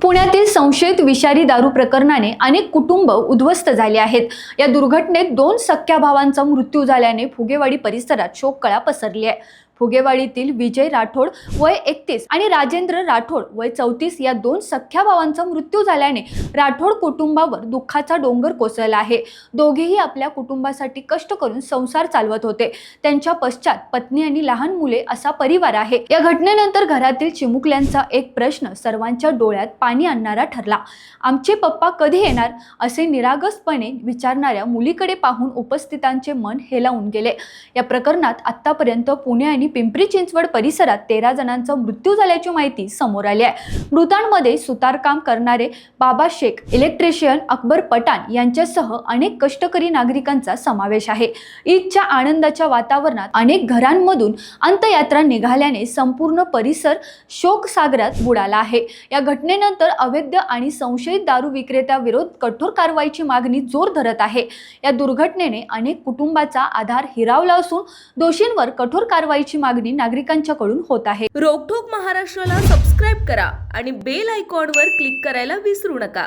पुण्यातील संशयित विषारी दारू प्रकरणाने अनेक कुटुंब उद्ध्वस्त झाले आहेत। या दुर्घटनेत 2 सख्या भावांचा मृत्यू झाल्याने फुगेवाडी परिसरात शोककळा पसरली आहे। फुगेवाडीतील विजय राठोड वय 31 आणि राजेंद्र राठोड वय 34 या 2 सख्या भावांचा मृत्यू झाल्याने राठोड कुटुंबावर दुःखाचा डोंगर कोसळला आहे। दोघेही आपल्या कुटुंबासाठी कष्ट करून संसार चालवत होते। त्यांच्या पश्चात पत्नी आणि लहान मुले असा परिवार आहे। या घटनेनंतर घरातील चिमुकल्यांचा एक प्रश्न सर्वांच्या डोळ्यात पाणी आणणारा ठरला। आमचे पप्पा कधी येणार असे निरागसपणे विचारणाऱ्या मुलीकडे पाहून उपस्थितांचे मन हेलावून गेले। या प्रकरणात आतापर्यंत पुणे आणि पिंपरी चिंचवड परिसरात 13 जणांचा मृत्यू झाल्याची माहिती समोर आली आहे। मृतांमध्ये सुतारकाम करणारे बाबा शेख, इलेक्ट्रिशियन अकबर पठाण यांच्यासह अनेक कष्टकरी नागरिकांचा समावेश आहे। ईदच्या आनंदाच्या वातावरणात अनेक घरांमधून अंत्ययात्रा निघाल्याने संपूर्ण परिसर शोकसागरात बुडाला आहे। या घटनेनंतर अवैध आणि संशयित दारू विक्रेत्याविरोधात कठोर कारवाईची मागणी जोर धरत आहे। या दुर्घटनेने अनेक कुटुंबाचा आधार हिरावला असून दोषींवर कठोर कारवाईची मागणी नागरिकांच्याकडून होत आहे। रोकठोक महाराष्ट्राला सबस्क्राईब करा आणि बेल आयकॉनवर क्लिक करायला विसरू नका।